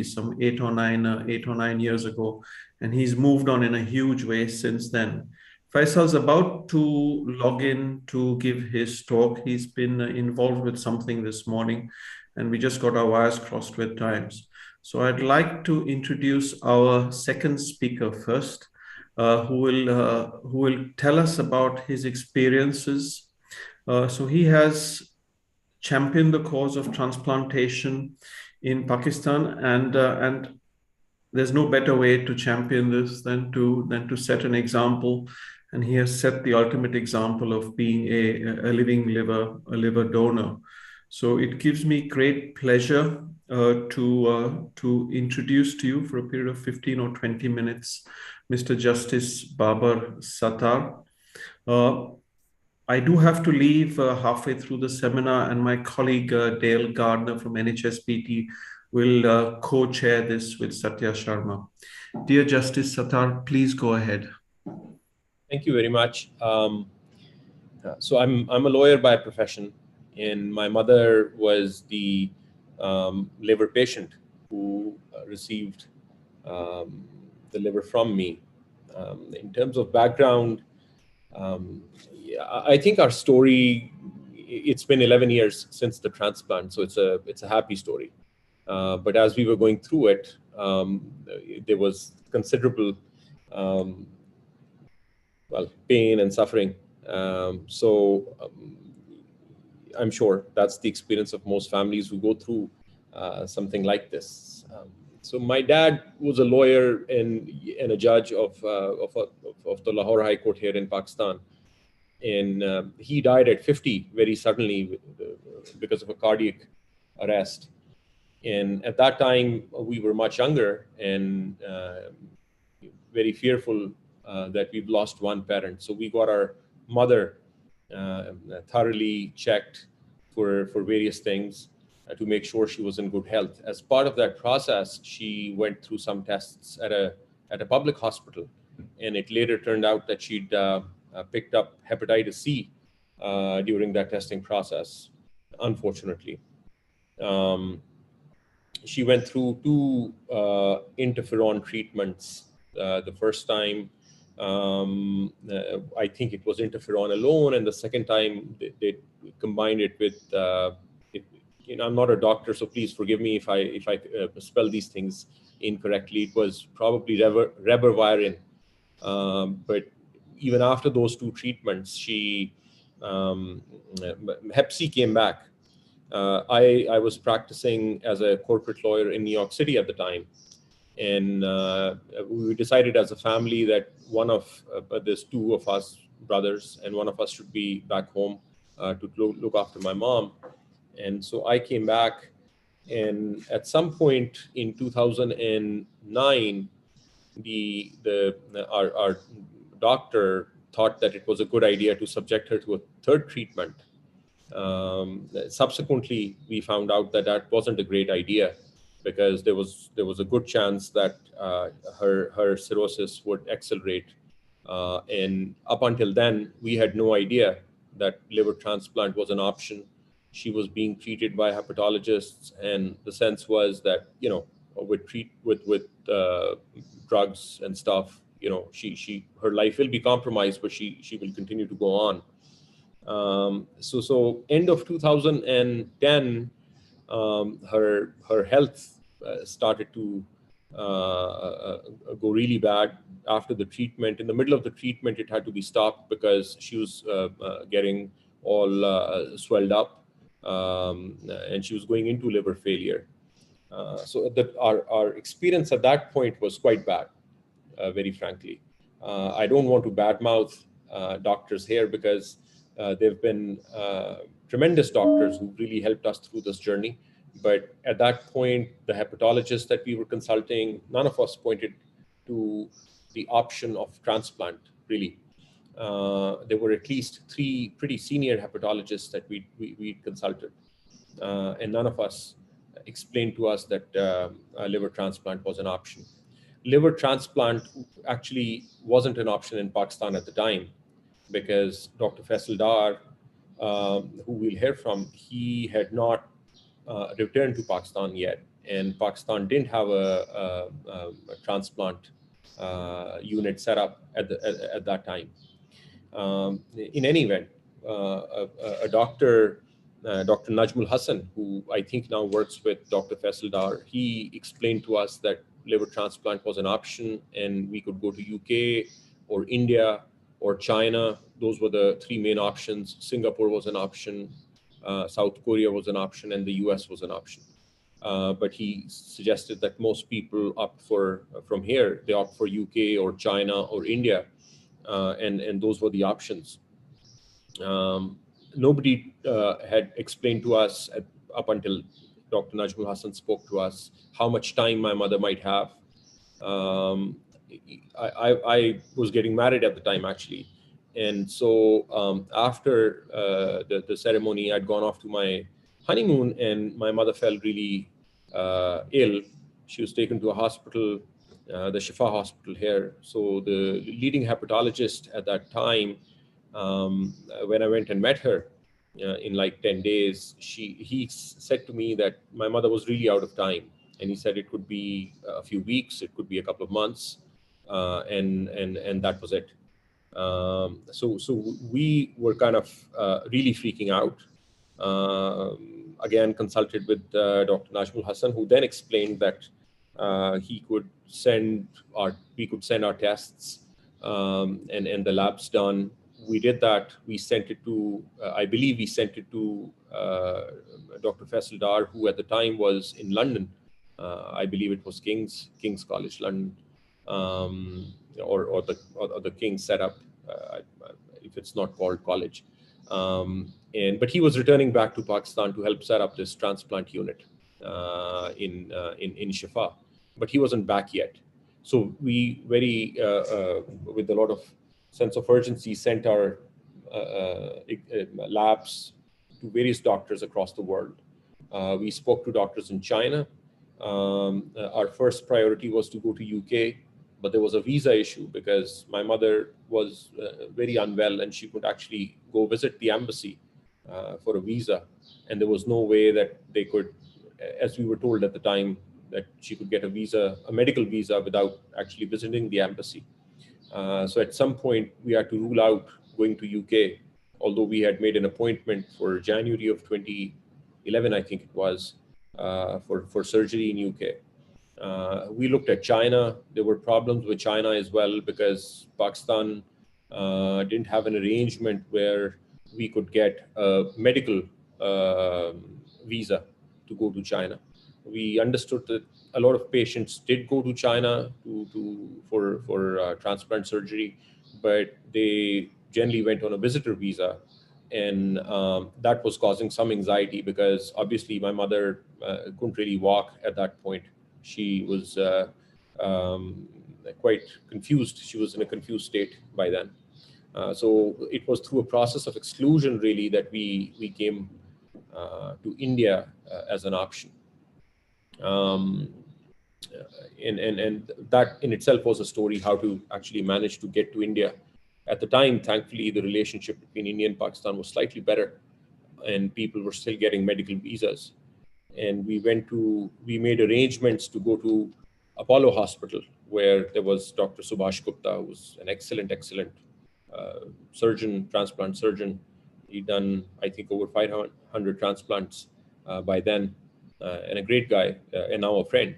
some 8 or 9 years ago, and he's moved on in a huge way since then. Faisal's about to log in to give his talk. He's been involved with something this morning, and we just got our wires crossed with times. So I'd like to introduce our second speaker first, who will tell us about his experiences. So he has championed the cause of transplantation in Pakistan, and there's no better way to champion this than to set an example. And he has set the ultimate example of being a living a liver donor. So it gives me great pleasure to introduce to you for a period of 15 or 20 minutes, Mr. Justice Babar Sattar. I do have to leave halfway through the seminar, and my colleague Dale Gardner from NHSPT will co-chair this with Satya Sharma. Dear Justice Sattar, please go ahead. Thank you very much. So I'm a lawyer by profession, and my mother was the liver patient who received the liver from me. In terms of background, I think our story, it's been 11 years since the transplant, so it's a happy story. But as we were going through it, there was considerable pain and suffering. I'm sure that's the experience of most families who go through something like this. So my dad was a lawyer and a judge of the Lahore High Court here in Pakistan. And he died at 50 very suddenly because of a cardiac arrest. And at that time, we were much younger and very fearful that we've lost one parent. So we got our mother thoroughly checked for various things to make sure she was in good health. As part of that process, she went through some tests at a public hospital, and it later turned out that she'd picked up hepatitis C during that testing process, unfortunately. She went through 2 interferon treatments. The first time, I think it was interferon alone, and the second time they combined it with, I'm not a doctor, so please forgive me if I spell these things incorrectly. It was probably ribavirin, but even after those 2 treatments, Hep C came back. I was practicing as a corporate lawyer in New York City at the time. And we decided as a family that there's 2 of us brothers, and one of us should be back home to look after my mom. And so I came back, and at some point in 2009, our doctor thought that it was a good idea to subject her to a 3rd treatment. Subsequently, we found out that wasn't a great idea, because there was a good chance that her cirrhosis would accelerate. And up until then, we had no idea that liver transplant was an option. She was being treated by hepatologists, and the sense was that, with drugs and stuff, her life will be compromised, but she will continue to go on. So end of 2010, her health started to go really bad after the treatment. In the middle of the treatment, it had to be stopped because she was getting all swelled up, and she was going into liver failure. So our experience at that point was quite bad, very frankly. I don't want to badmouth doctors here, because they've been tremendous doctors who really helped us through this journey. But at that point, the hepatologist that we were consulting, none of us pointed to the option of transplant, really. There were at least 3 pretty senior hepatologists that we consulted, and none of us explained to us that liver transplant was an option. Liver transplant actually wasn't an option in Pakistan at the time, because Dr. Faisal Dar, who we'll hear from, he had not returned to Pakistan yet. and Pakistan didn't have a transplant unit set up at that time. In any event, a doctor, Dr. Najmul Hassan, who I think now works with Dr. Faisal Dar, he explained to us that liver transplant was an option, and we could go to UK or India or China. Those were the three main options. Singapore was an option, South Korea was an option, and the US was an option. But he suggested that most people opt for, from here, they opt for UK or China or India, and those were the options. Nobody had explained to us up until Dr. Najmul Hassan spoke to us how much time my mother might have. I was getting married at the time, actually. And so after the ceremony, I'd gone off to my honeymoon, and my mother felt really ill. She was taken to a hospital, the Shifa hospital here. So the leading hepatologist at that time, when I went and met her in like 10 days, he said to me that my mother was really out of time. And he said it could be a few weeks, it could be a couple of months, and that was it. So we were kind of really freaking out. Again, consulted with Dr. Najmul Hassan, who then explained that we could send our tests, and the labs done. We did that. We sent it to, I believe we sent it to Dr. Faisal Dar, who at the time was in London. I believe it was King's College London, or the King's setup, if it's not called college. But he was returning back to Pakistan to help set up this transplant unit in Shifa, but he wasn't back yet. So we very, with a lot of sense of urgency, sent our labs to various doctors across the world. We spoke to doctors in China. Our first priority was to go to UK, but there was a visa issue because my mother was very unwell, and she could actually go visit the embassy for a visa. And there was no way that they could, as we were told at the time, that she could get a visa, a medical visa, without actually visiting the embassy. So at some point, we had to rule out going to UK, although we had made an appointment for January of 2011, I think it was, for surgery in UK. We looked at China. There were problems with China as well because Pakistan didn't have an arrangement where we could get a medical visa to go to China. We understood that a lot of patients did go to China for transplant surgery, but they generally went on a visitor visa. And that was causing some anxiety because obviously my mother couldn't really walk at that point. She was quite confused. She was in a confused state by then. So it was through a process of exclusion really that we came to India as an option. And that in itself was a story how to actually manage to get to India. At the time, thankfully, the relationship between India and Pakistan was slightly better, and people were still getting medical visas. And we made arrangements to go to Apollo Hospital, where there was Dr. Subhash Gupta, who was an excellent surgeon, transplant surgeon. He'd done, I think, over 500 transplants by then, and a great guy, and now a friend.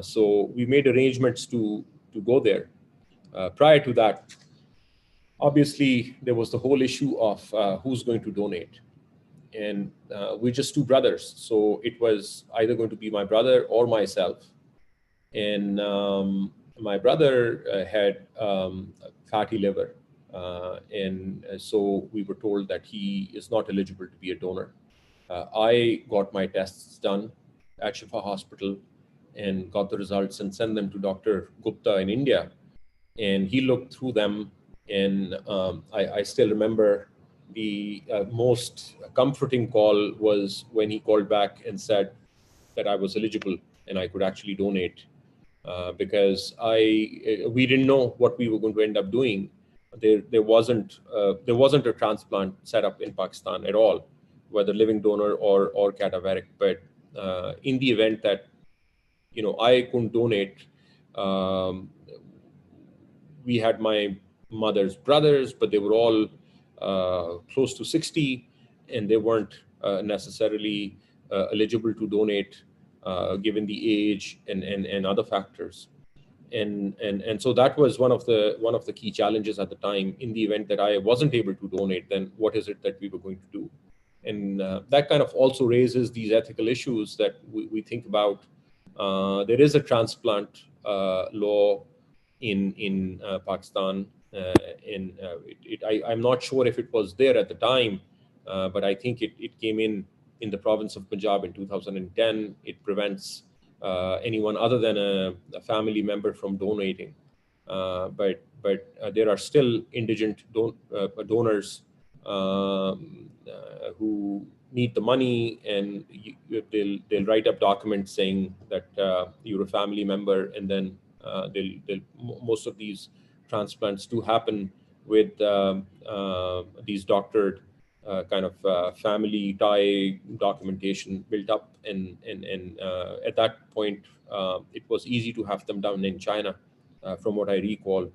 So we made arrangements to go there. Prior to that, obviously, there was the whole issue of who's going to donate. And we're just two brothers. So it was either going to be my brother or myself. And my brother had fatty liver. And so we were told that he is not eligible to be a donor. I got my tests done at Shifa Hospital and got the results and sent them to Dr. Gupta in India. And he looked through them. And I still remember the most comforting call was when he called back and said that I was eligible and I could actually donate, because we didn't know what we were going to end up doing. There wasn't a transplant set up in Pakistan at all, whether living donor or cadaveric. But in the event that I couldn't donate. Um, we had my mother's brothers, but they were all close to 60, and they weren't necessarily eligible to donate given the age and other factors. And so that was one of the key challenges at the time. In the event that I wasn't able to donate, then what is it that we were going to do? And that kind of also raises these ethical issues that we think about. There is a transplant law in Pakistan. I'm not sure if it was there at the time, but I think it came in the province of Punjab in 2010. It prevents anyone other than a family member from donating. But there are still indigent donors who need the money, and they'll write up documents saying that you're a family member, and then most of these transplants do happen with these doctored kind of family tie documentation built up, and at that point it was easy to have them done in China, from what I recall.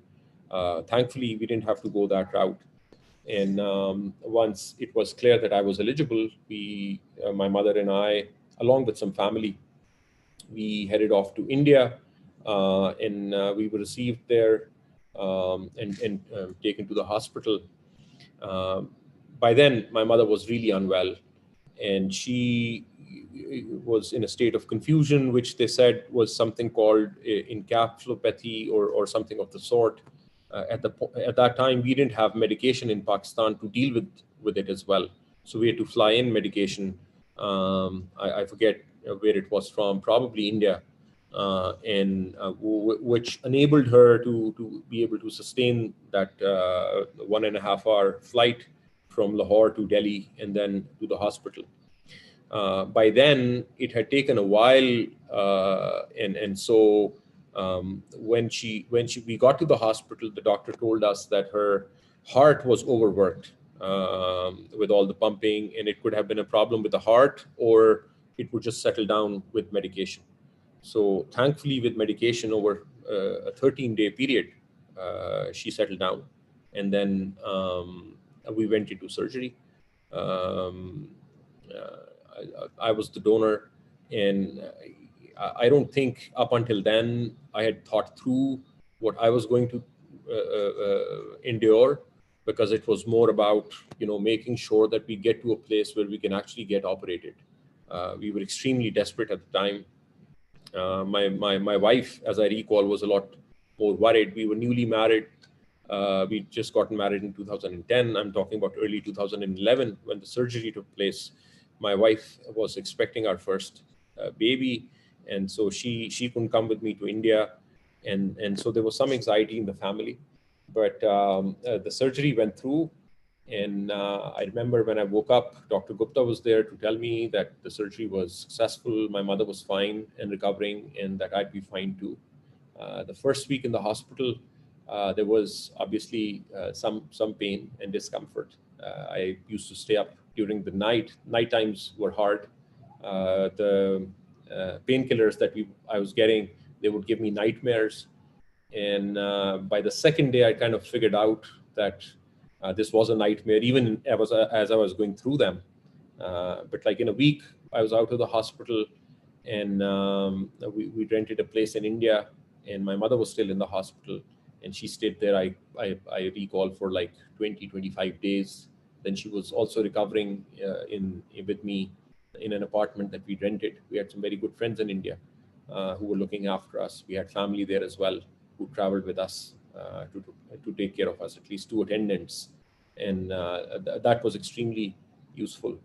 Thankfully, we didn't have to go that route. And once it was clear that I was eligible, my mother and I, along with some family, we headed off to India, and we were received there, and taken to the hospital. Um, by then, my mother was really unwell, and she was in a state of confusion, which they said was something called encephalopathy or something of the sort. At that time, we didn't have medication in Pakistan to deal with it as well, so we had to fly in medication. I forget where it was from, probably India, which enabled her to be able to sustain that 1.5 hour flight from Lahore to Delhi and then to the hospital. By then, it had taken a while, and so when we got to the hospital, the doctor told us that her heart was overworked with all the pumping, and it could have been a problem with the heart, or it would just settle down with medication. So thankfully, with medication over a 13-day period, she settled down, and then we went into surgery. Um, I was the donor, and I don't think up until then I had thought through what I was going to endure, because it was more about making sure that we get to a place where we can actually get operated. We were extremely desperate at the time. My wife, as I recall, was a lot more worried. We were newly married. We'd just gotten married in 2010. I'm talking about early 2011 when the surgery took place. My wife was expecting our first baby, and so she couldn't come with me to India, and so there was some anxiety in the family. But the surgery went through, and I remember when I woke up, Dr. Gupta was there to tell me that the surgery was successful, my mother was fine and recovering, and that I'd be fine too. The first week in the hospital, there was obviously some pain and discomfort. I used to stay up during the night. Night times were hard. The painkillers that I was getting, they would give me nightmares. And by the second day, I kind of figured out that this was a nightmare, even as I was going through them. But like in a week, I was out of the hospital, and we rented a place in India, and my mother was still in the hospital, and she stayed there, I recall, for like 25 days. Then she was also recovering with me in an apartment that we rented. We had some very good friends in India who were looking after us. We had family there as well who traveled with us to take care of us, at least 2 attendants. And that was extremely useful,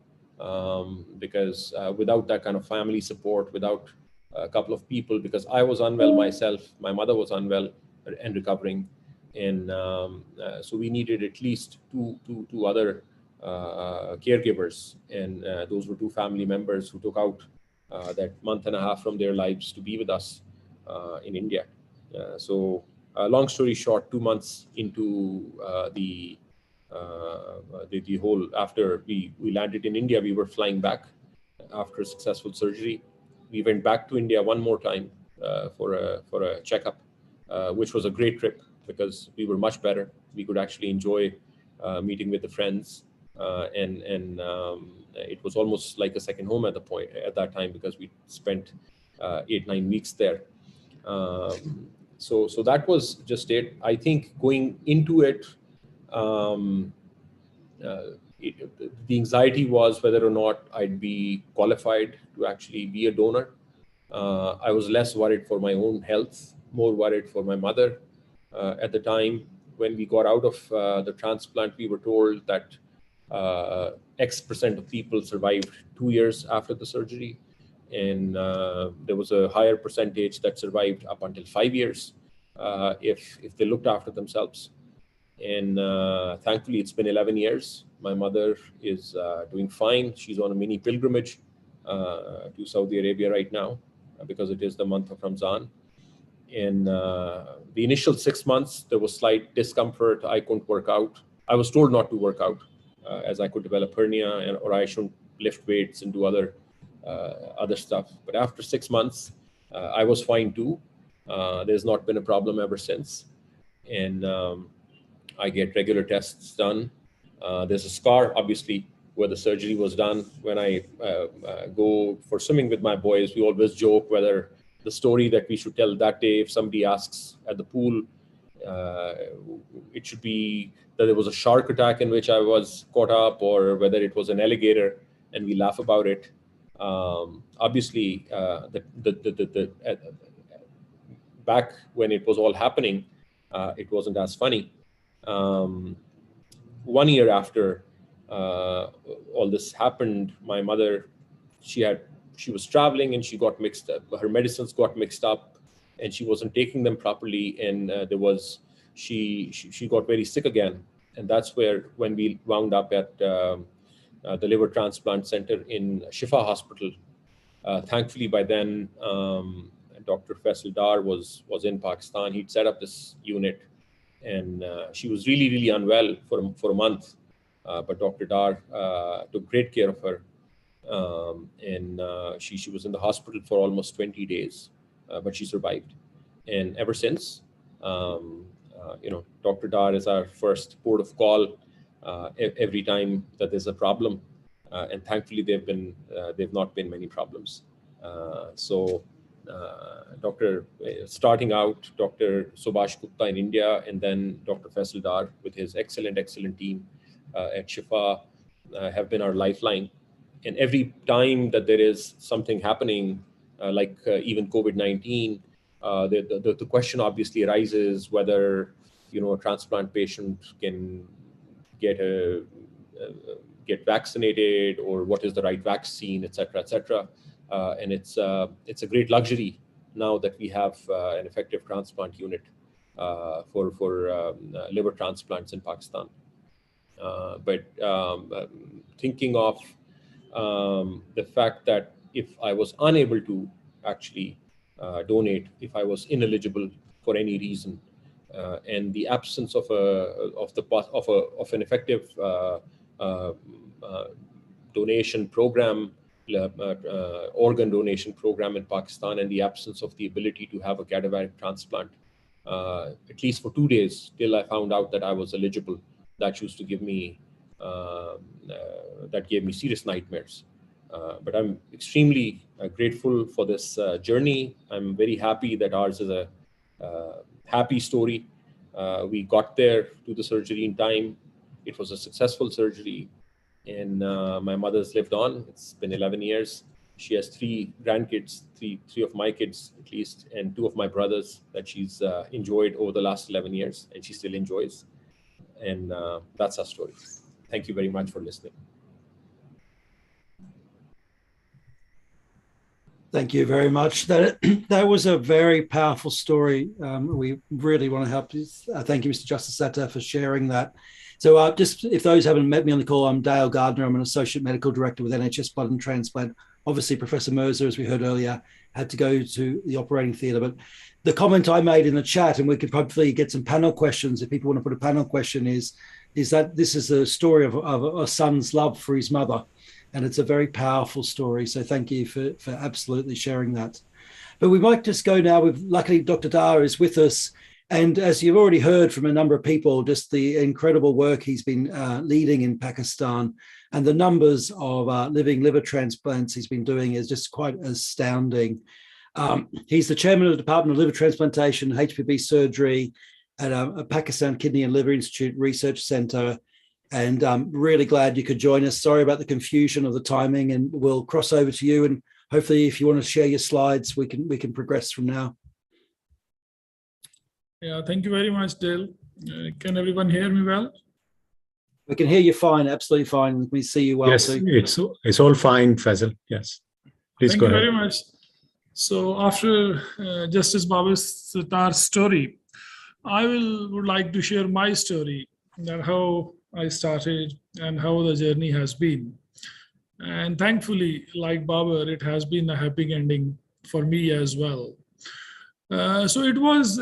because without that kind of family support, without a couple of people, because I was unwell myself, my mother was unwell and recovering, and so we needed at least two other caregivers, and those were 2 family members who took out that 1.5 months from their lives to be with us in India. So long story short, 2 months into the whole, after we landed in India, we were flying back after a successful surgery. We went back to India one more time, for a checkup, which was a great trip because we were much better. We could actually enjoy meeting with the friends, and it was almost like a second home at that time because we spent 8-9 weeks there. So that was just it. I think going into it, um, the anxiety was whether or not I'd be qualified to actually be a donor. I was less worried for my own health, more worried for my mother. At the time when we got out of the transplant, we were told that X% of people survived 2 years after the surgery, and there was a higher percentage that survived up until 5 years if they looked after themselves. And thankfully, it's been 11 years. My mother is doing fine. She's on a mini pilgrimage to Saudi Arabia right now because it is the month of Ramzan. In the initial 6 months, there was slight discomfort. I couldn't work out. I was told not to work out as I could develop hernia, or I shouldn't lift weights and do other stuff. But after 6 months, I was fine too. There's not been a problem ever since. And I get regular tests done. There's a scar, obviously, where the surgery was done. When I go for swimming with my boys, we always joke whether the story that we should tell that day, if somebody asks at the pool, it should be that there was a shark attack in which I was caught up, or whether it was an alligator, and we laugh about it. Obviously, back when it was all happening, it wasn't as funny. 1 year after all this happened, my mother, she was traveling and she got mixed up. Her medicines got mixed up, and she wasn't taking them properly. And she got very sick again. And that's when we wound up at the liver transplant center in Shifa Hospital. Thankfully, by then, Dr. Faisal Dar was in Pakistan. He'd set up this unit, and she was really, really unwell for a month. But Dr. Dar took great care of her. And she was in the hospital for almost 20 days, but she survived. And ever since, Dr. Dar is our first port of call every time that there's a problem. And thankfully, they've not been many problems. Starting out, Dr. Subhash Gupta in India, and then Dr. Faisal Dar with his excellent team at Shifa have been our lifeline. And every time that there is something happening, like even COVID-19, the question obviously arises whether a transplant patient can get vaccinated, or what is the right vaccine, et cetera. And it's a great luxury now that we have an effective transplant unit for liver transplants in Pakistan. But thinking of the fact that if I was unable to actually donate, if I was ineligible for any reason, and the absence of an effective donation program, organ donation program in Pakistan, and the absence of the ability to have a cadaveric transplant, at least for 2 days, till I found out that I was eligible, that used to give me that gave me serious nightmares. But I'm extremely grateful for this journey. I'm very happy that ours is a happy story. We got there to the surgery in time. It was a successful surgery, and my mother's lived on. It's been 11 years. She has 3 grandkids, three of my kids at least, and 2 of my brothers that she's enjoyed over the last 11 years, and she still enjoys. And that's our story. Thank you very much for listening. Thank you very much. That was a very powerful story. We really want to help you. Thank you, Mr. Justice Sattar, for sharing that. So just if those haven't met me on the call, I'm Dale Gardner. I'm an Associate Medical Director with NHS Blood and Transplant. Obviously, Professor Mirza, as we heard earlier, had to go to the operating theatre. But the comment I made in the chat, and we could probably get some panel questions if people want to put a panel question, is that this is a story of a son's love for his mother. And it's a very powerful story. So thank you for absolutely sharing that. But we might just go now with, luckily, Dr. Dar is with us. And as you've already heard from a number of people, just the incredible work he's been leading in Pakistan, and the numbers of living liver transplants he's been doing is just quite astounding. He's the chairman of the Department of Liver Transplantation, HPB Surgery at a Pakistan Kidney and Liver Institute Research Center. And I'm really glad you could join us. Sorry about the confusion of the timing, and we'll cross over to you. And hopefully, if you want to share your slides, we can progress from now. Yeah, thank you very much, Dale. Can everyone hear me well? We can hear you fine, absolutely fine. We see you well yes, too. It's all fine, Faisal. Yes, please Thank go you ahead. very much. So after Justice Babar Sattar's story, I would like to share my story, that how I started and how the journey has been. And thankfully, like Babar, it has been a happy ending for me as well. So it was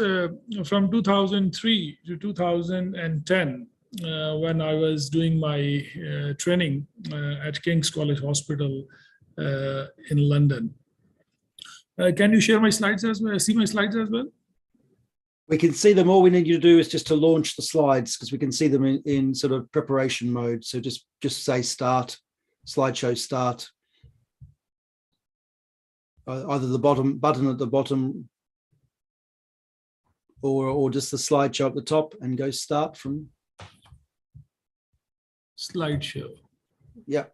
from 2003 to 2010 when I was doing my training at King's College Hospital in London. Can you share my slides as well? See my slides as well? We can see them. All we need you to do is just to launch the slides, because we can see them in sort of preparation mode. So just say start, slideshow start. Either the button at the bottom or just the slideshow at the top, and go start from Slideshow. Yeah.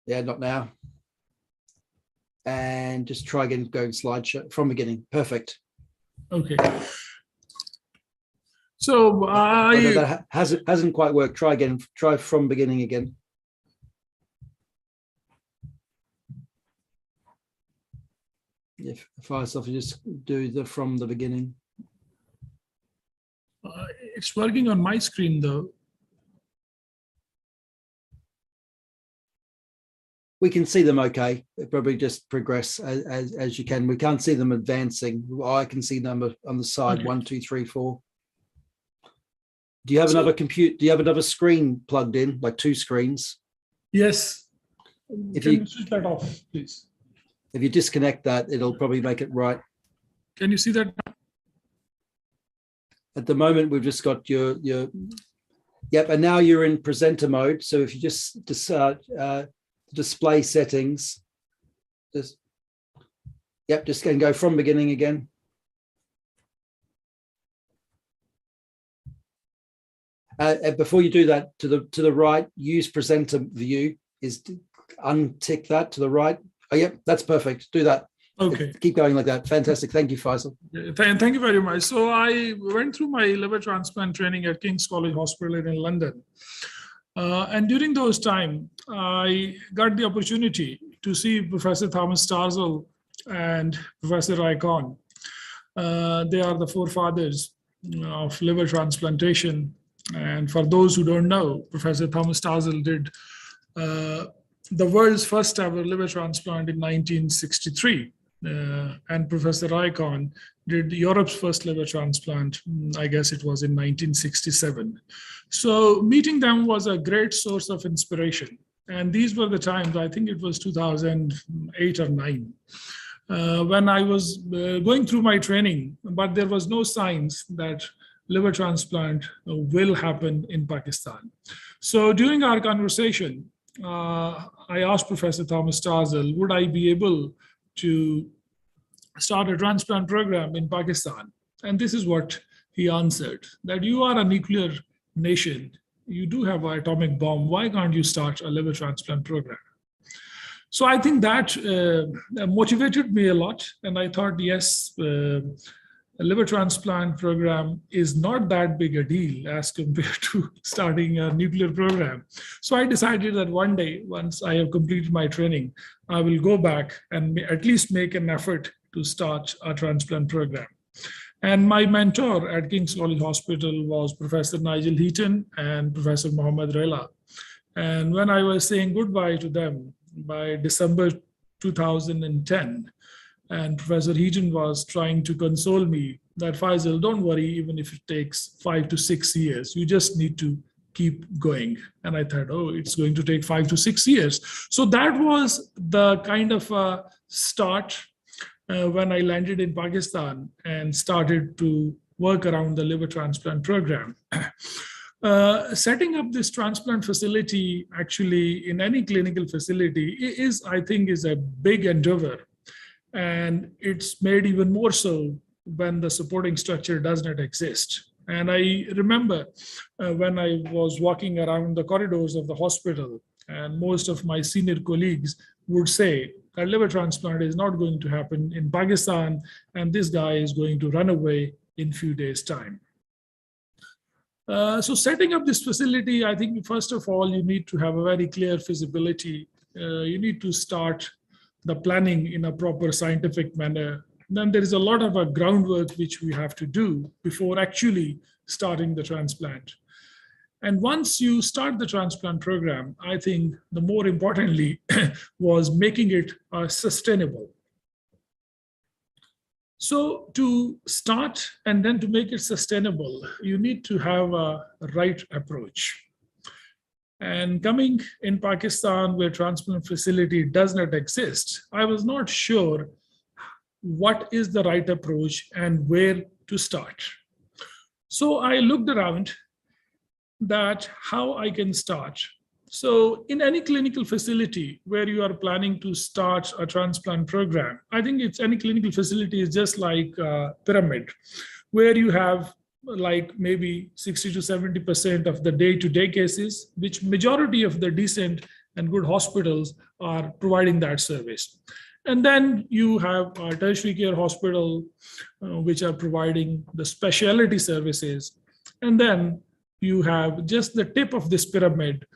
Yeah, not now. And just try again, go slideshow from beginning. Perfect. Okay. So that hasn't quite worked. Try again. Try from beginning again. If Faisal, you just do the from the beginning. it's working on my screen though. We can see them okay. Probably just progress as you can. We can't see them advancing. I can see them on the side, Okay. 1, 2, 3, 4. Do you have another computer? Do you have another screen plugged in, like 2 screens? Yes. If Can you- you switch that off, please? If you disconnect that, it'll probably make it right. Can you see that? At the moment, we've just got your yep, and now you're in presenter mode. So if you just display settings, just going to go from beginning again. Before you do that, to the right, use presenter view is untick that to the right. Oh, yep, that's perfect. Do that. Okay. Keep going like that. Fantastic. Thank you, Faisal. Thank you very much. So I went through my liver transplant training at King's College Hospital in London. And during those time, I got the opportunity to see Professor Thomas Starzl and Professor Icon. They are the forefathers of liver transplantation. And for those who don't know, Professor Thomas Starzl did the world's first ever liver transplant in 1963. And Professor Icon did Europe's first liver transplant, I guess it was in 1967. So meeting them was a great source of inspiration. And these were the times, I think it was 2008 or 9, when I was going through my training, but there was no signs that liver transplant will happen in Pakistan. So during our conversation, I asked Professor Thomas Starzl, would I be able to start a transplant program in Pakistan? And this is what he answered, that you are a nuclear nation, you do have an atomic bomb, why can't you start a liver transplant program? So I think that motivated me a lot. And I thought, yes, a liver transplant program is not that big a deal as compared to starting a nuclear program. So I decided that one day, once I have completed my training, I will go back and at least make an effort to start a transplant program. And my mentor at King's College Hospital was Professor Nigel Heaton and Professor Mohammed Rela. And when I was saying goodbye to them by December 2010, and Professor Heaton was trying to console me that, Faisal, don't worry, even if it takes 5 to 6 years, you just need to keep going. And I thought, oh, it's going to take 5 to 6 years. So that was the kind of start when I landed in Pakistan and started to work around the liver transplant program. Setting up this transplant facility, actually, in any clinical facility is, I think, is a big endeavor. And it's made even more so when the supporting structure does not exist. And I remember when I was walking around the corridors of the hospital, and most of my senior colleagues would say that liver transplant is not going to happen in Pakistan, and this guy is going to run away in a few days' time. So setting up this facility, I think, first of all, you need to have a very clear feasibility. You need to start the planning in a proper scientific manner. Then there is a lot of groundwork which we have to do before actually starting the transplant. And once you start the transplant program, I think the more importantly was making it sustainable. So to start and then to make it sustainable, you need to have a right approach. And coming in Pakistan, where transplant facility does not exist, I was not sure what is the right approach and where to start. So I looked around that how I can start. So in any clinical facility where you are planning to start a transplant program, I think it's any clinical facility is just like a pyramid, where you have like maybe 60 to 70% of the day-to-day cases, which majority of the decent and good hospitals are providing that service. And then you have a tertiary care hospital, which are providing the specialty services. And then you have just the tip of this pyramid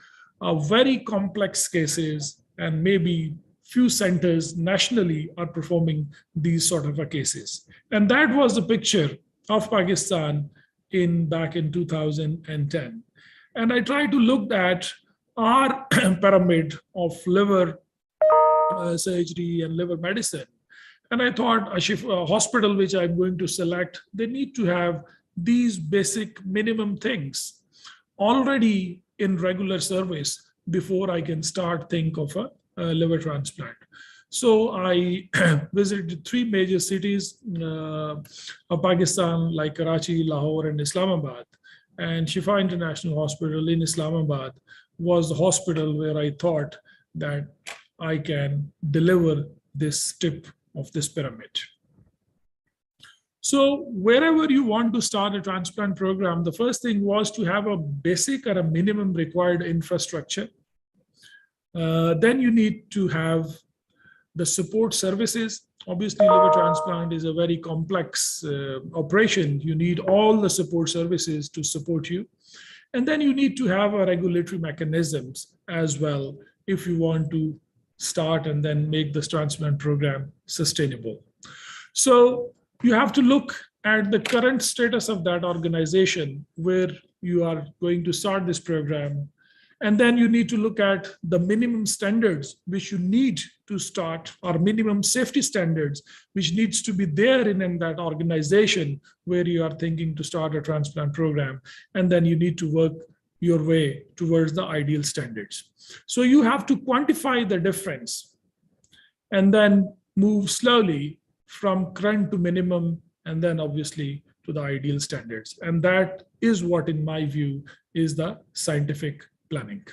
of very complex cases, and maybe few centers nationally are performing these sort of cases. And that was the picture of Pakistan back in 2010. And I tried to look at our pyramid of liver surgery and liver medicine. And I thought a hospital which I'm going to select, they need to have these basic minimum things already in regular service before I can start think of a liver transplant. So I visited 3 major cities of Pakistan, like Karachi, Lahore, and Islamabad. And Shifa International Hospital in Islamabad was the hospital where I thought that I can deliver this tip of this pyramid. So wherever you want to start a transplant program, the first thing was to have a basic or a minimum required infrastructure. Then you need to have the support services. Obviously, liver transplant is a very complex operation. You need all the support services to support you. And then you need to have a regulatory mechanisms as well if you want to start and then make this transplant program sustainable. So you have to look at the current status of that organization where you are going to start this program. And then you need to look at the minimum standards which you need to start, or minimum safety standards which needs to be there in that organization where you are thinking to start a transplant program. And then you need to work your way towards the ideal standards. So you have to quantify the difference and then move slowly from current to minimum, and then obviously to the ideal standards. And that is what, in my view, is the scientific planning.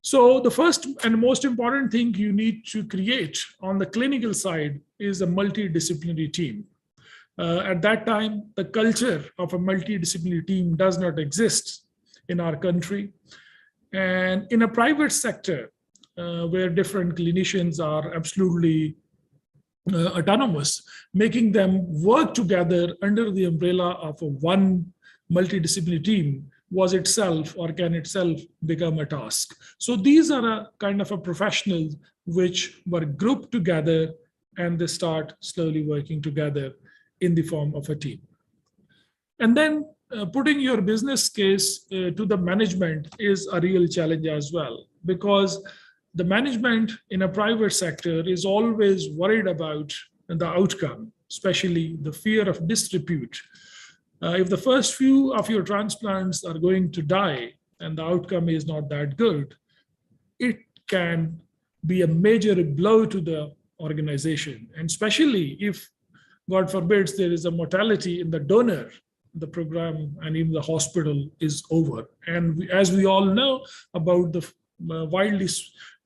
So the first and most important thing you need to create on the clinical side is a multidisciplinary team. At that time, the culture of a multidisciplinary team does not exist in our country. And in a private sector, where different clinicians are absolutely autonomous, making them work together under the umbrella of a one multidisciplinary team was itself, or can itself, become a task. So these are a kind of a professionals which were grouped together, and they start slowly working together in the form of a team. And then putting your business case to the management is a real challenge as well, because the management in a private sector is always worried about the outcome, especially the fear of disrepute. If the first few of your transplants are going to die and the outcome is not that good, it can be a major blow to the organization. And especially if, God forbids, there is a mortality in the donor, the program and even the hospital is over. And as we all know about the widely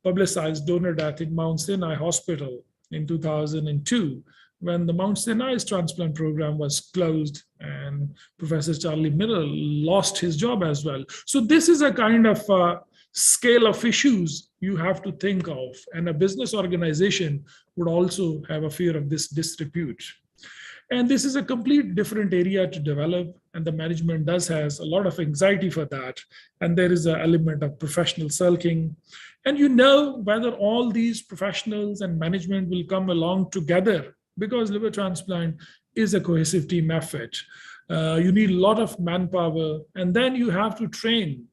publicized donor death in Mount Sinai Hospital in 2002, when the Mount Sinai's transplant program was closed and Professor Charlie Miller lost his job as well. So this is a kind of scale of issues you have to think of. And a business organization would also have a fear of this disrepute. And this is a complete different area to develop. And the management has a lot of anxiety for that. And there is an element of professional sulking. And you know whether all these professionals and management will come along together, because liver transplant is a cohesive team effort. You need a lot of manpower, and then you have to train.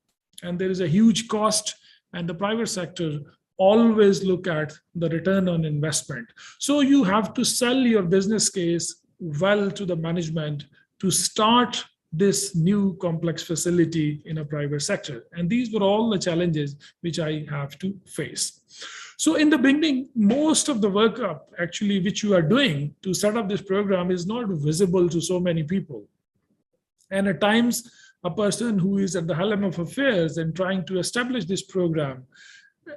And there is a huge cost, and the private sector always look at the return on investment. So you have to sell your business case well to the management to start this new complex facility in a private sector. And these were all the challenges which I have to face. So in the beginning, most of the workup actually which you are doing to set up this program is not visible to so many people. And at times, a person who is at the helm of affairs and trying to establish this program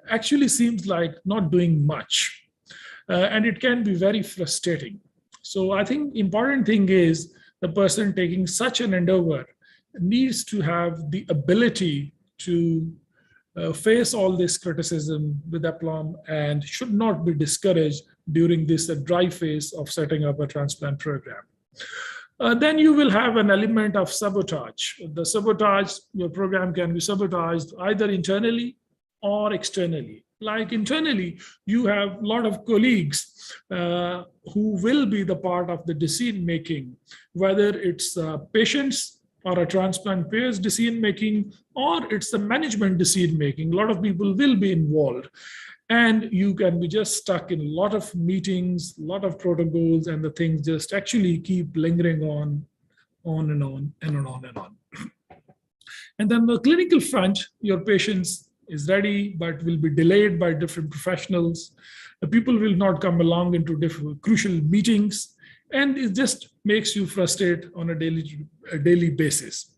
actually seems like not doing much. And it can be very frustrating. So I think important thing is the person taking such an endeavor needs to have the ability to face all this criticism with aplomb and should not be discouraged during this dry phase of setting up a transplant program. Then you will have an element of sabotage. The sabotage, your program can be sabotaged either internally or externally. Like internally, you have a lot of colleagues who will be the part of the decision making, whether it's patients or a transplant payer's decision making, or it's the management decision making. A lot of people will be involved. And you can be just stuck in a lot of meetings, a lot of protocols, and the things just actually keep lingering on and on and on and on. And then the clinical front, your patients is ready, but will be delayed by different professionals. The people will not come along into different crucial meetings, and it just makes you frustrated on a daily basis.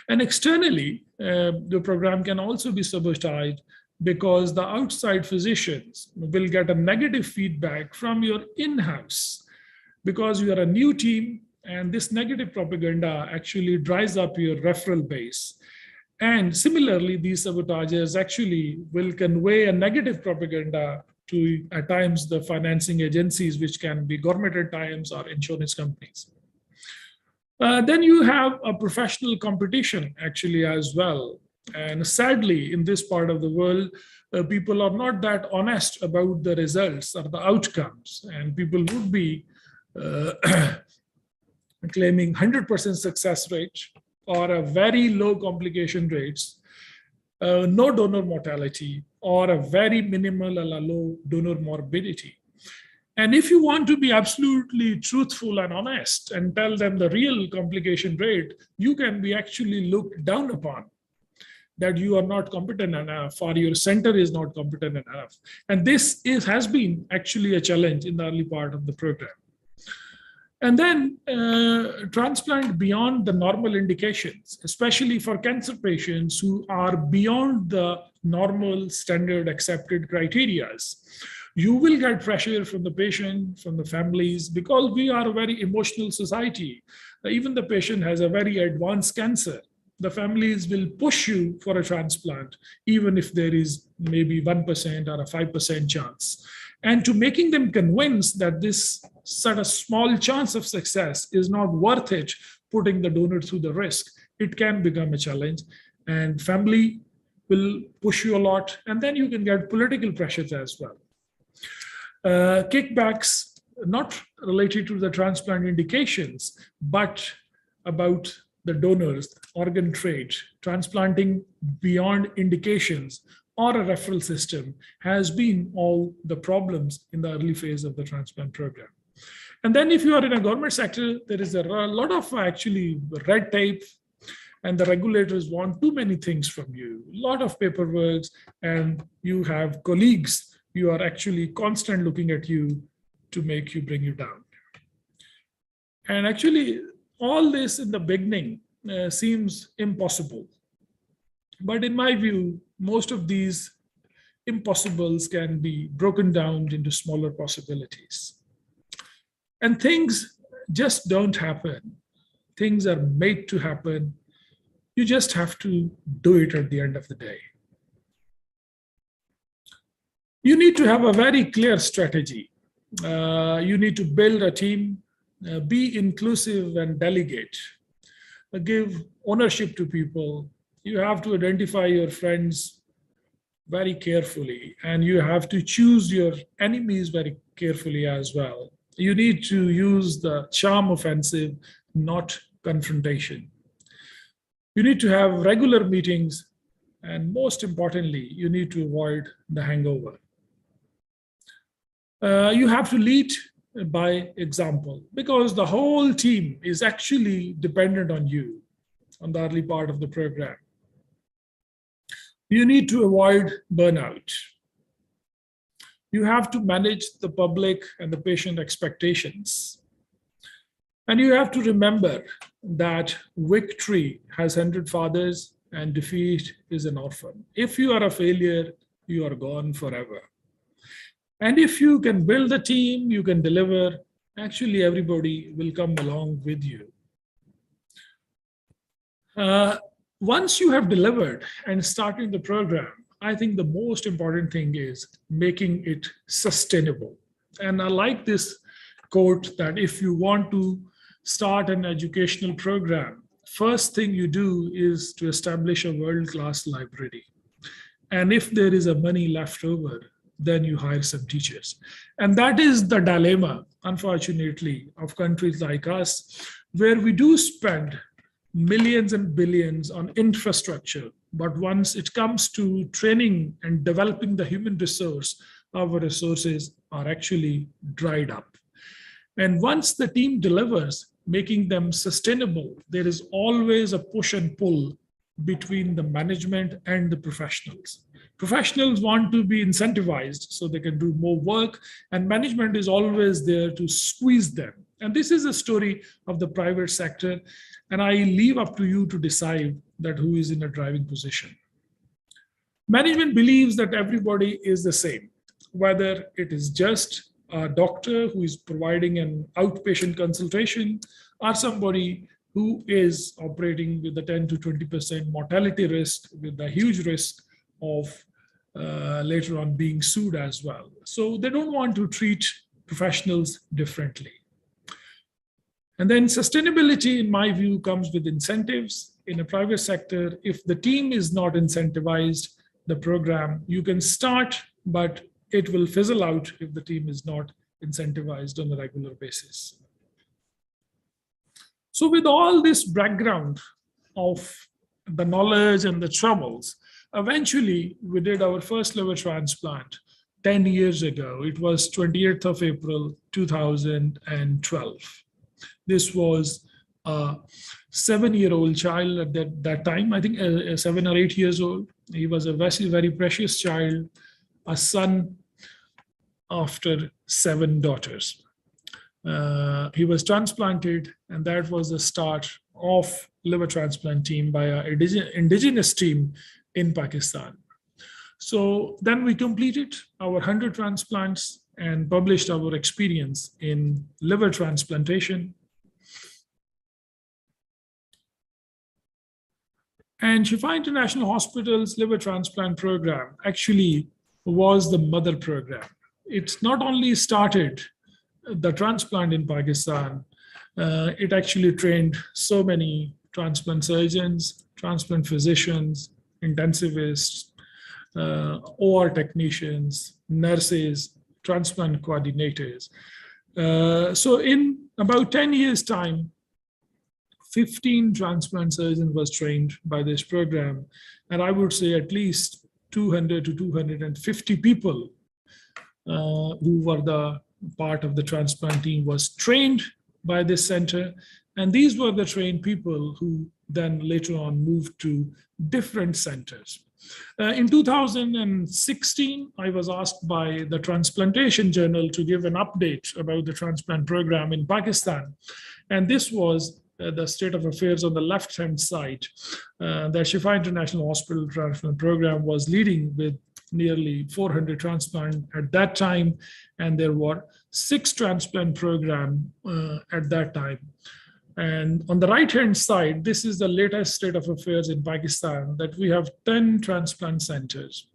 And externally, the program can also be sabotaged because the outside physicians will get a negative feedback from your in-house because you are a new team, and this negative propaganda actually dries up your referral base. And similarly, these sabotagers actually will convey a negative propaganda to, at times, the financing agencies, which can be government at times or insurance companies. Then you have a professional competition actually as well. And sadly, in this part of the world, people are not that honest about the results or the outcomes. And people would be claiming 100% success rate or a very low complication rates, no donor mortality, or a very minimal or a low donor morbidity. And if you want to be absolutely truthful and honest and tell them the real complication rate, you can be actually looked down upon, that you are not competent enough or your center is not competent enough. And this has been actually a challenge in the early part of the program. And then transplant beyond the normal indications, especially for cancer patients who are beyond the normal standard accepted criteria. You will get pressure from the patient, from the families, because we are a very emotional society. Even the patient has a very advanced cancer. The families will push you for a transplant, even if there is maybe 1% or a 5% chance. And to making them convinced that this sort of small chance of success is not worth it, putting the donor through the risk, it can become a challenge. And family will push you a lot. And then you can get political pressures as well. Kickbacks, not related to the transplant indications, but about the donors, organ trade, transplanting beyond indications, or a referral system has been all the problems in the early phase of the transplant program. And then if you are in a government sector, there is a lot of actually red tape, and the regulators want too many things from you, a lot of paperwork, and you have colleagues, you are actually constant looking at you to make you bring you down. And actually, all this in the beginning seems impossible. But in my view, most of these impossibles can be broken down into smaller possibilities. And things just don't happen. Things are made to happen. You just have to do it at the end of the day. You need to have a very clear strategy. You need to build a team, be inclusive and delegate, give ownership to people. You have to identify your friends very carefully, and you have to choose your enemies very carefully as well. You need to use the charm offensive, not confrontation. You need to have regular meetings, and most importantly, you need to avoid the hangover. You have to lead by example, because the whole team is actually dependent on you on the early part of the program. You need to avoid burnout. You have to manage the public and the patient expectations. And you have to remember that victory has 100 fathers and defeat is an orphan. If you are a failure, you are gone forever. And if you can build a team, you can deliver, actually everybody will come along with you. Once you have delivered and starting the program, I think the most important thing is making it sustainable. And I like this quote that if you want to start an educational program, first thing you do is to establish a world-class library. And if there is a money left over, then you hire some teachers. And that is the dilemma, unfortunately, of countries like us, where we do spend millions and billions on infrastructure. But once it comes to training and developing the human resource, our resources are actually dried up. And once the team delivers, making them sustainable, there is always a push and pull between the management and the professionals. Professionals want to be incentivized so they can do more work, and management is always there to squeeze them. And this is a story of the private sector, and I leave up to you to decide that who is in a driving position. Management believes that everybody is the same, whether it is just a doctor who is providing an outpatient consultation or somebody who is operating with a 10 to 20% mortality risk, with a huge risk of later on being sued as well. So they don't want to treat professionals differently. And then sustainability, in my view, comes with incentives. In a private sector, if the team is not incentivized, the program, you can start, but it will fizzle out if the team is not incentivized on a regular basis. So with all this background of the knowledge and the troubles, eventually we did our first liver transplant 10 years ago. It was 28th of April, 2012. This was a 7-year-old child at that time, I think 7 or 8 years old. He was a very precious child, a son after 7 daughters. He was transplanted, and that was the start of liver transplant team by an indigenous team in Pakistan. So then we completed our 100 transplants and published our experience in liver transplantation. And Shifa International Hospital's liver transplant program actually was the mother program. It's not only started the transplant in Pakistan, it actually trained so many transplant surgeons, transplant physicians, intensivists, OR technicians, nurses, transplant coordinators. So in about 10 years' time, 15 transplant surgeons was trained by this program. And I would say at least 200 to 250 people who were the part of the transplant team was trained by this center. And these were the trained people who then later on moved to different centers. In 2016, I was asked by the Transplantation Journal to give an update about the transplant program in Pakistan. And this was the state of affairs on the left-hand side. The Shifa International Hospital Transplant Program was leading with nearly 400 transplants at that time, and there were 6 transplant programs at that time. And on the right-hand side, this is the latest state of affairs in Pakistan, that we have 10 transplant centers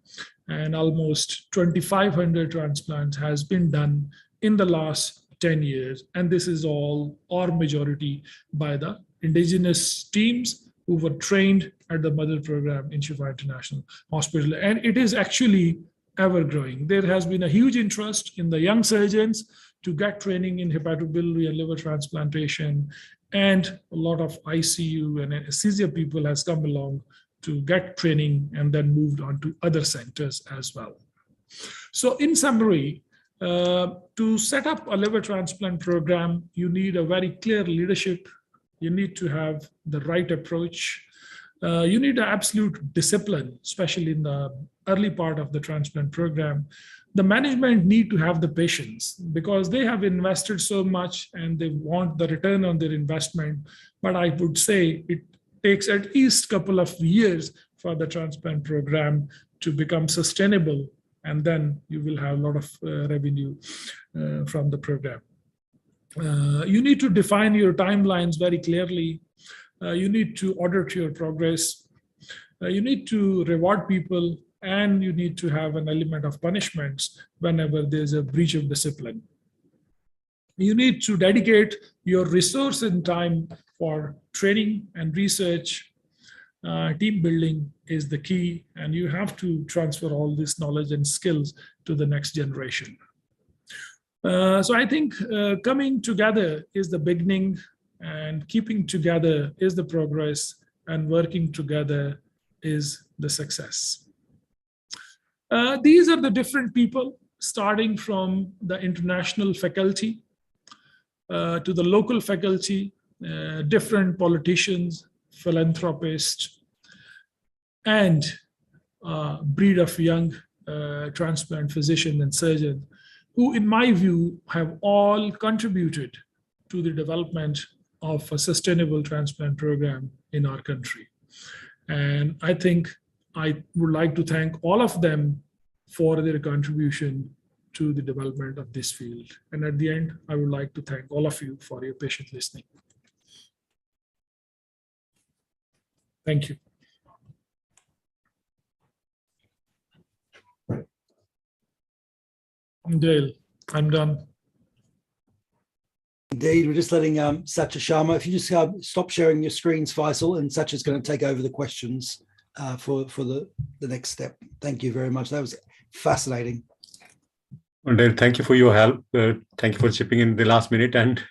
and almost 2,500 transplants has been done in the last 10 years. And this is all or majority by the indigenous teams who were trained at the mother program in Shifa International Hospital. And it is actually ever growing. There has been a huge interest in the young surgeons to get training in hepatobiliary and liver transplantation. And a lot of ICU and anesthesia people has come along to get training and then moved on to other centers as well. So in summary, to set up a liver transplant program, you need a very clear leadership. You need to have the right approach. You need an absolute discipline, especially in the early part of the transplant program. The management need to have the patience because they have invested so much and they want the return on their investment. But I would say it takes at least a couple of years for the transplant program to become sustainable. And then you will have a lot of revenue from the program. You need to define your timelines very clearly. You need to audit your progress. You need to reward people, and you need to have an element of punishments whenever there's a breach of discipline. You need to dedicate your resource and time for training and research. Team building is the key, and you have to transfer all this knowledge and skills to the next generation. So I think coming together is the beginning, and keeping together is the progress, and working together is the success. These are the different people, starting from the international faculty to the local faculty, different politicians, philanthropists, and breed of young transplant physicians and surgeons who, in my view, have all contributed to the development of a sustainable transplant program in our country. And I think I would like to thank all of them for their contribution to the development of this field. And at the end, I would like to thank all of you for your patient listening. Thank you. Dale, I'm done. Indeed, we're just letting Sattar Sharma, if you just stop sharing your screens, Faisal, and Sattar's going to take over the questions for the next step. Thank you very much. That was fascinating. Well, Dale, thank you for your help. Thank you for chipping in the last minute. And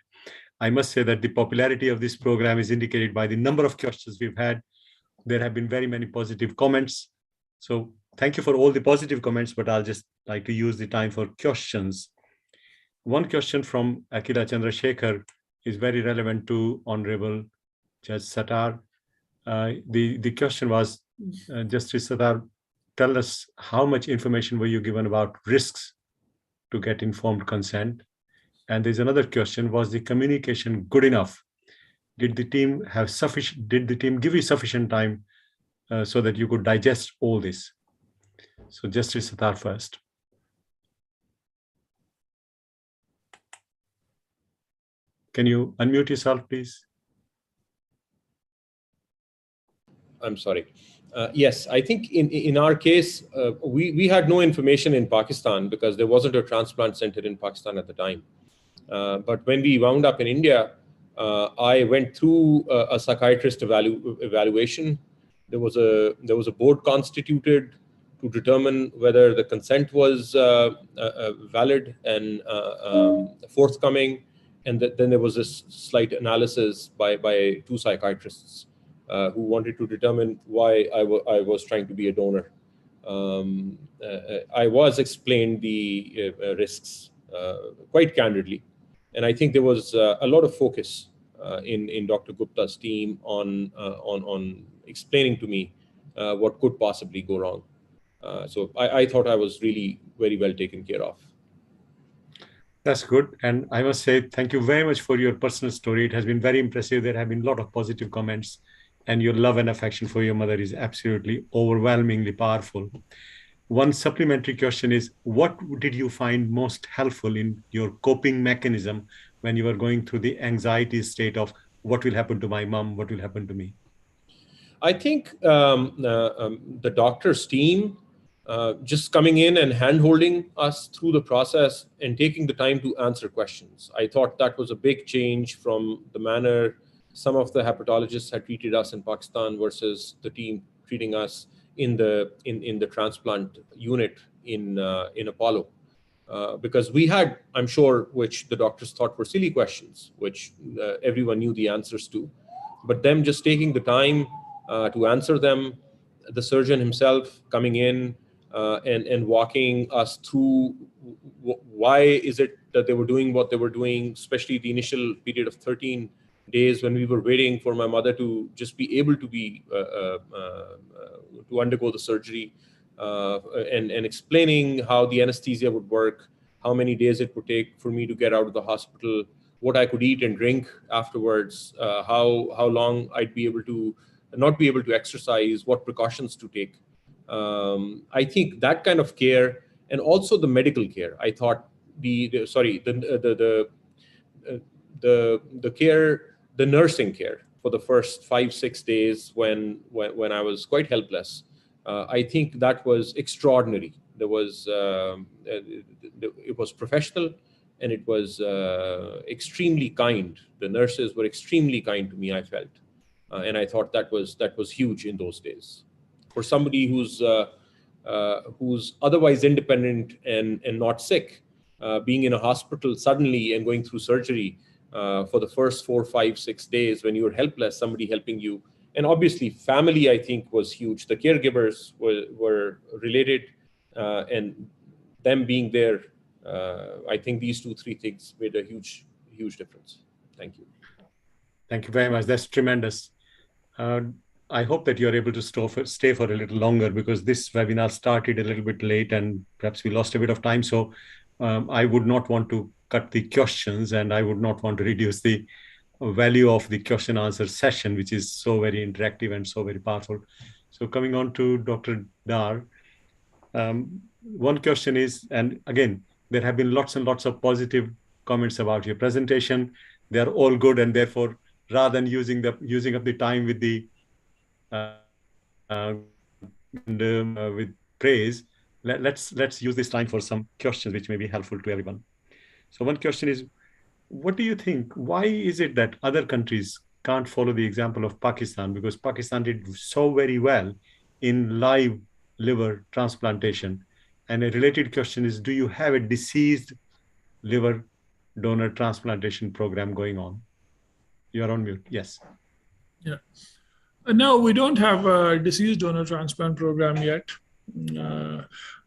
I must say that the popularity of this program is indicated by the number of questions we've had. There have been very many positive comments. So thank you for all the positive comments, but I'll just like to use the time for questions. One question from Akila Chandrasekhar is very relevant to Honourable Judge Sattar. The question was, Justice Sattar, tell us how much information were you given about risks to get informed consent? And there's another question, was the communication good enough? Did the team give you sufficient time so that you could digest all this? So Justice Sattar first. Can you unmute yourself, please? I'm sorry. Yes, I think in our case, we had no information in Pakistan because there wasn't a transplant center in Pakistan at the time. But when we wound up in India, I went through a psychiatrist evaluation. There was a board constituted to determine whether the consent was valid and forthcoming. And then there was this slight analysis by 2 psychiatrists who wanted to determine why I was trying to be a donor. I was explained the risks quite candidly. And I think there was a lot of focus in Dr. Gupta's team on explaining to me what could possibly go wrong. So I thought I was really very well taken care of. That's good. And I must say, thank you very much for your personal story. It has been very impressive. There have been a lot of positive comments, and your love and affection for your mother is absolutely overwhelmingly powerful. One supplementary question is, what did you find most helpful in your coping mechanism when you were going through the anxiety state of what will happen to my mom, what will happen to me? I think the doctor's team just coming in and hand-holding us through the process and taking the time to answer questions. I thought that was a big change from the manner some of the hepatologists had treated us in Pakistan versus the team treating us in the transplant unit in Apollo. Because we had, I'm sure, which the doctors thought were silly questions, which everyone knew the answers to, but them just taking the time to answer them, the surgeon himself coming in and walking us through why is it that they were doing what they were doing, especially the initial period of 13 days when we were waiting for my mother to just be able to be to undergo the surgery, and explaining how the anesthesia would work, how many days it would take for me to get out of the hospital, what I could eat and drink afterwards, how long I'd be able to not be able to exercise, what precautions to take. I think that kind of care, and also the medical care. I thought the care, the nursing care for the first 5-6 days when I was quite helpless. I think that was extraordinary. There was it was professional, and it was extremely kind. The nurses were extremely kind to me, I felt. And I thought that was huge in those days. For somebody who's otherwise independent and not sick, being in a hospital suddenly and going through surgery for the first 4, 5, 6 days when you were helpless, somebody helping you. And obviously family, I think, was huge. The caregivers were related, and them being there, I think these 2-3 things made a huge difference. Thank you. Thank you very much. That's tremendous. I hope that you're able to stay for a little longer, because this webinar started a little bit late and perhaps we lost a bit of time. So I would not want to cut the questions, and I would not want to reduce the value of the question answer session, which is so very interactive and so very powerful. So coming on to Dr. Dar, one question is, and again, there have been lots and lots of positive comments about your presentation. They're all good, and therefore, rather than using up the time with the with praise, let's use this time for some questions which may be helpful to everyone. So one question is, what do you think? Why is it that other countries can't follow the example of Pakistan? Because Pakistan did so very well in live liver transplantation. And a related question is, do you have a deceased liver donor transplantation program going on? You're on mute. Yes. Yeah. No, we don't have a deceased donor transplant program yet.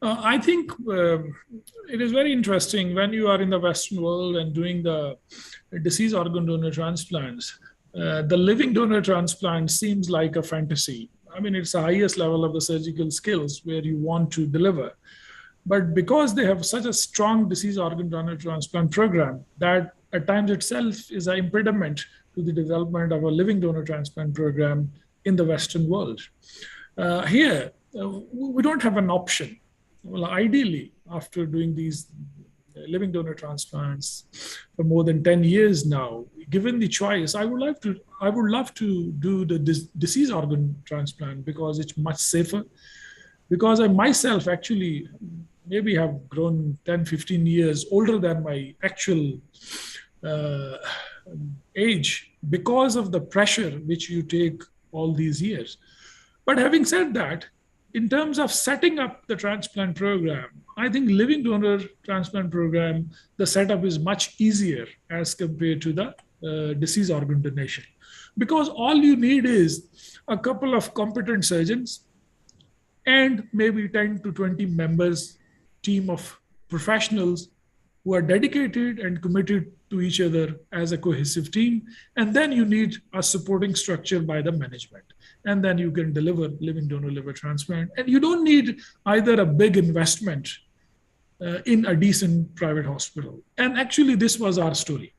I think it is very interesting when you are in the Western world and doing the deceased organ donor transplants. The living donor transplant seems like a fantasy. I mean, it's the highest level of the surgical skills where you want to deliver. But because they have such a strong deceased organ donor transplant program, that at times itself is an impediment to the development of a living donor transplant program in the Western world. Here, we don't have an option. Well, ideally, after doing these living donor transplants for more than 10 years now, given the choice, I would love to do the deceased organ transplant, because it's much safer. Because I myself actually maybe have grown 10, 15 years older than my actual age because of the pressure which you take all these years. But having said that, in terms of setting up the transplant program, I think living donor transplant program, the setup is much easier as compared to the deceased organ donation. Because all you need is a couple of competent surgeons and maybe 10 to 20 members, team of professionals who are dedicated and committed to each other as a cohesive team. And then you need a supporting structure by the management. And then you can deliver living donor liver transplant. And you don't need either a big investment in a decent private hospital. And actually, this was our story.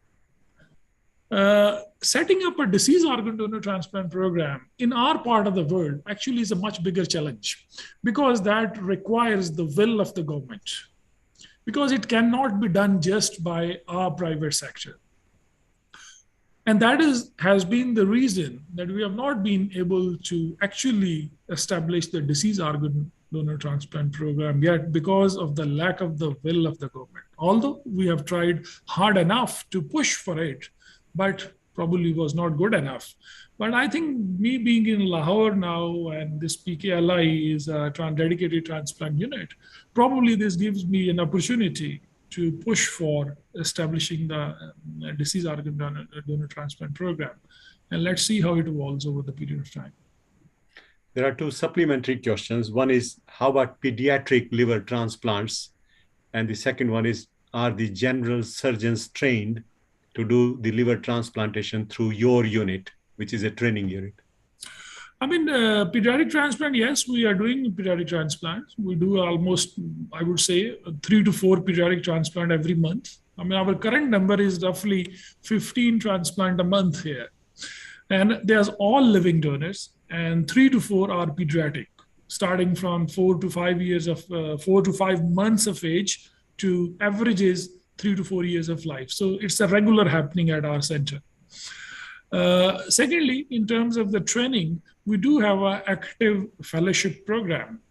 Setting up a disease organ donor transplant program in our part of the world actually is a much bigger challenge, because that requires the will of the government, because it cannot be done just by our private sector. And that has been the reason that we have not been able to actually establish the disease organ donor transplant program yet, because of the lack of the will of the government. Although we have tried hard enough to push for it, but probably was not good enough. But I think me being in Lahore now, and this PKLI is a dedicated transplant unit, probably this gives me an opportunity to push for establishing the disease organ donor transplant program. And let's see how it evolves over the period of time. There are two supplementary questions. One is, how about pediatric liver transplants? And the second one is, are the general surgeons trained to do the liver transplantation through your unit, which is a training unit? I mean, pediatric transplant, yes, we are doing pediatric transplants. We do almost, I would say, 3 to 4 pediatric transplant every month. I mean, our current number is roughly 15 transplant a month here. And there's all living donors, and 3 to 4 are pediatric, starting from 4 to 5 months of age to averages 3 to 4 years of life. So it's a regular happening at our center. Secondly, in terms of the training, we do have an active fellowship program.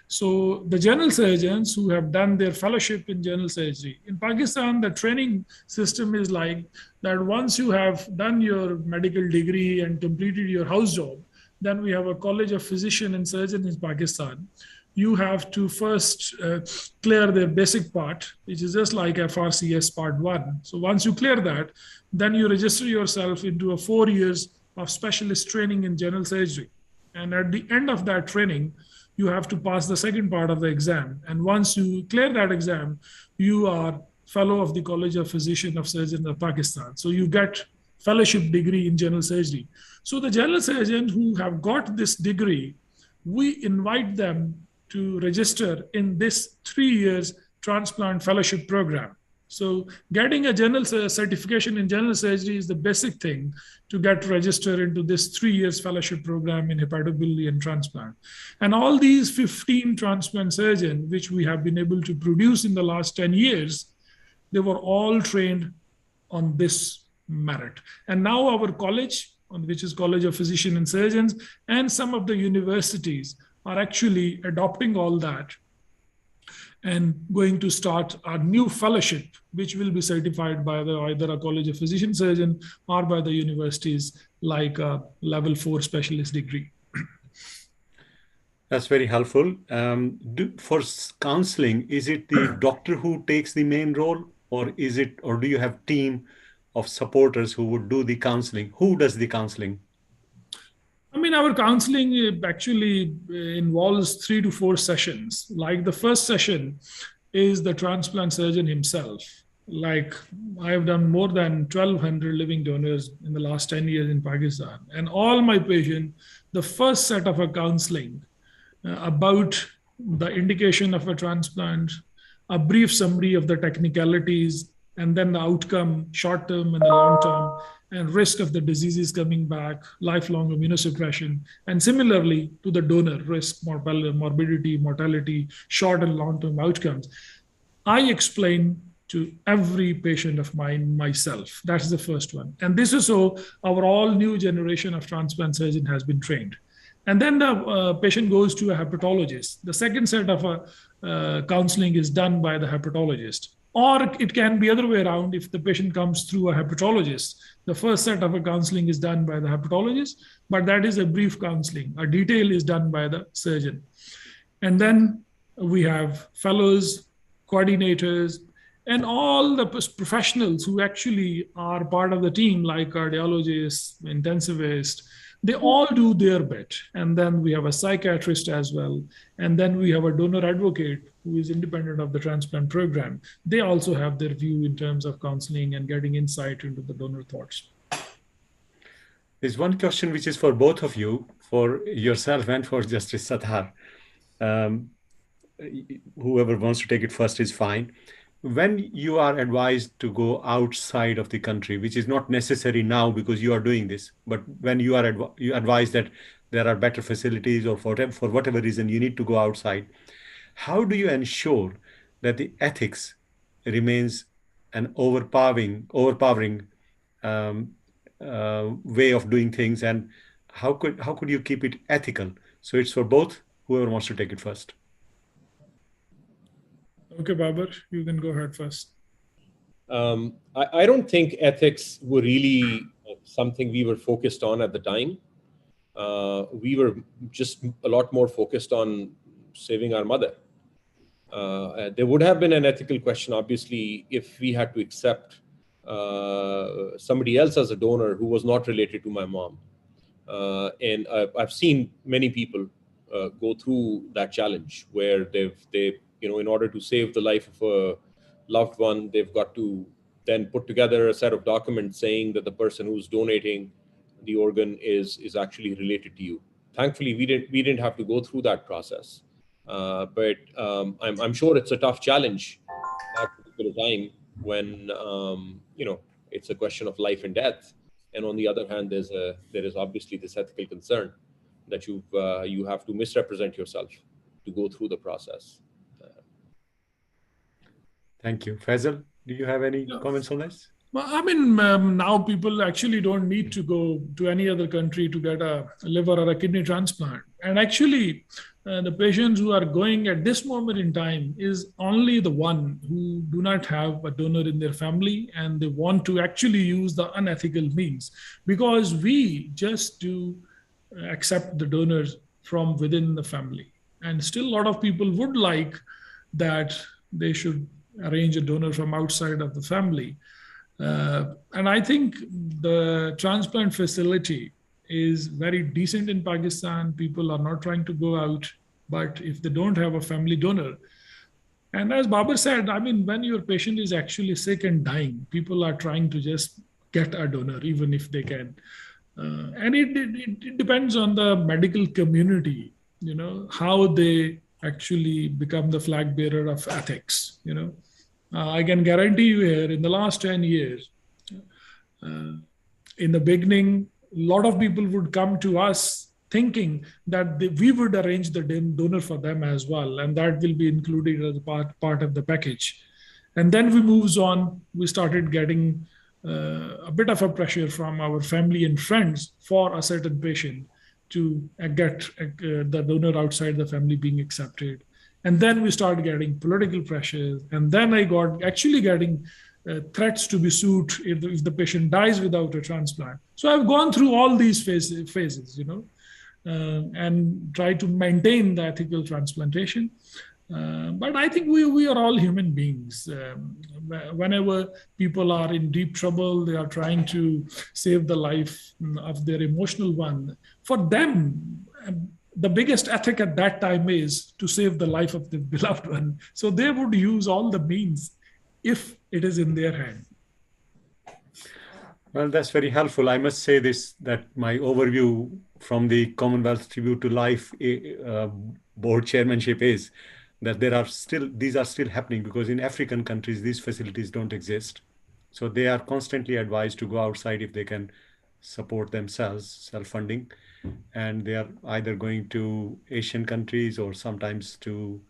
So the general surgeons who have done their fellowship in general surgery, in Pakistan, the training system is like that once you have done your medical degree and completed your house job, then we have a college of physician and surgeon in Pakistan. You have to first clear their basic part, which is just like FRCS part 1. So once you clear that, then you register yourself into a 4 years of specialist training in general surgery. And at the end of that training, you have to pass the second part of the exam. And once you clear that exam, you are fellow of the College of Physicians of Surgeons of Pakistan. So you get fellowship degree in general surgery. So the general surgeons who have got this degree, we invite them to register in this 3 years transplant fellowship program. So getting a general certification in general surgery is the basic thing to get registered into this 3 years fellowship program in hepatobiliary and transplant. And all these 15 transplant surgeons, which we have been able to produce in the last 10 years, they were all trained on this merit. And now our college, which is College of Physicians and Surgeons, and some of the universities are actually adopting all that and going to start a new fellowship, which will be certified by either a College of Physician Surgeon or by the universities, like a level 4 specialist degree. That's very helpful. For counseling, is it the doctor who takes the main role, or do you have team of supporters who would do the counseling? Who does the counseling? I mean, our counseling actually involves 3 to 4 sessions. Like the first session is the transplant surgeon himself. Like I have done more than 1,200 living donors in the last 10 years in Pakistan. And all my patients, the first set of a counseling about the indication of a transplant, a brief summary of the technicalities, and then the outcome, short term and the long term, and risk of the diseases coming back, lifelong immunosuppression, and similarly to the donor, risk, morbidity, mortality, short and long-term outcomes. I explain to every patient of mine myself. That's the first one. And this is so our all new generation of transplant surgeon has been trained. And then the patient goes to a hepatologist. The second set of counseling is done by the hepatologist. Or it can be other way around. If the patient comes through a hepatologist, the first set of a counseling is done by the hepatologist, but that is a brief counseling. A detail is done by the surgeon. And then we have fellows, coordinators, and all the professionals who actually are part of the team, like cardiologists, intensivists, They all do their bit. And then we have a psychiatrist as well. And then we have a donor advocate who is independent of the transplant program. They also have their view in terms of counseling and getting insight into the donor thoughts. There's one question which is for both of you, for yourself and for Justice Sattar. Whoever wants to take it first is fine. When you are advised to go outside of the country, which is not necessary now because you are doing this, but when you are advised that there are better facilities or for whatever reason you need to go outside, how do you ensure that the ethics remains an overpowering way of doing things, and how could you keep it ethical? So it's for both. Whoever wants to take it first. Okay, Babar, you can go ahead first. I don't think ethics were really something we were focused on at the time. We were just a lot more focused on saving our mother. There would have been an ethical question, obviously, if we had to accept somebody else as a donor who was not related to my mom. And I've seen many people go through that challenge where they in order to save the life of a loved one, they've got to then put together a set of documents saying that the person who's donating the organ is actually related to you. Thankfully, we didn't have to go through that process. But I'm sure it's a tough challenge at a particular time when it's a question of life and death. And on the other hand, there is obviously this ethical concern that you have to misrepresent yourself to go through the process. Thank you. Faisal, do you have any comments on this? Well, I mean, now people actually don't need to go to any other country to get a liver or a kidney transplant. And actually, the patients who are going at this moment in time is only the one who do not have a donor in their family and they want to actually use the unethical means, because we just do accept the donors from within the family. And still a lot of people would like that they should arrange a donor from outside of the family. And I think the transplant facility is very decent in Pakistan. People are not trying to go out, but if they don't have a family donor, and as Babar said, I mean, when your patient is actually sick and dying, people are trying to just get a donor, even if they can. And it depends on the medical community, how they actually become the flag bearer of ethics, I can guarantee you here, in the last 10 years, in the beginning, a lot of people would come to us thinking that we would arrange the donor for them as well, and that will be included as part of the package. And then we moves on, we started getting a bit of a pressure from our family and friends for a certain patient to get the donor outside the family being accepted. And then we started getting political pressures. And then I actually getting threats to be sued if the patient dies without a transplant. So I've gone through all these phases, and try to maintain the ethical transplantation. But I think we are all human beings. Whenever people are in deep trouble, they are trying to save the life of their emotional one. For them, the biggest ethic at that time is to save the life of the beloved one. So they would use all the means if it is in their hand. Well, that's very helpful. I must say this, that my overview from the Commonwealth Tribute to Life board chairmanship is that these are still happening, because in African countries, these facilities don't exist. So they are constantly advised to go outside if they can support themselves, self-funding. And they are either going to Asian countries or sometimes to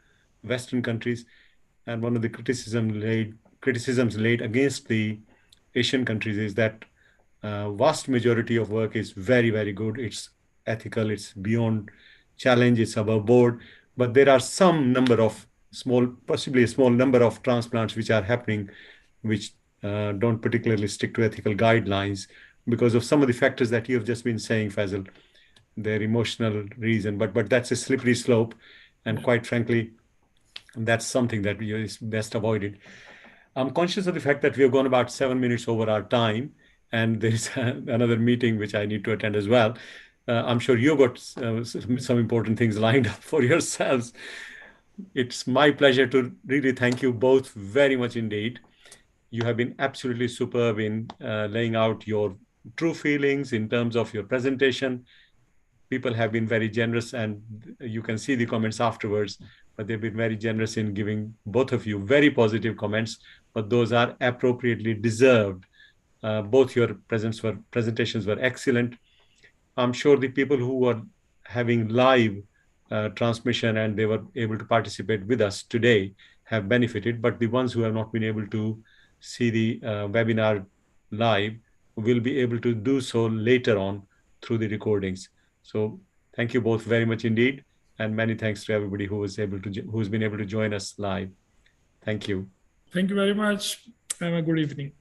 Western countries. And one of the criticisms laid against the Asian countries is that vast majority of work is very, very good. It's ethical, it's beyond challenge, it's above board. But there are some number of possibly a small number of transplants which are happening, which don't particularly stick to ethical guidelines because of some of the factors that you have just been saying, Faisal. Their emotional reason, but that's a slippery slope, and quite frankly, that's something that is best avoided. I'm conscious of the fact that we have gone about 7 minutes over our time, and there is another meeting which I need to attend as well. I'm sure you got some important things lined up for yourselves. It's my pleasure to really thank you both very much indeed. You have been absolutely superb in laying out your true feelings in terms of your presentation. People have been very generous, and you can see the comments afterwards, but they've been very generous in giving both of you very positive comments, but those are appropriately deserved. Both your presentations were excellent. I'm sure the people who were having live transmission and they were able to participate with us today have benefited, but the ones who have not been able to see the webinar live will be able to do so later on through the recordings. So thank you both very much indeed, and many thanks to everybody who's been able to join us live. Thank you. Thank you very much. Have a good evening.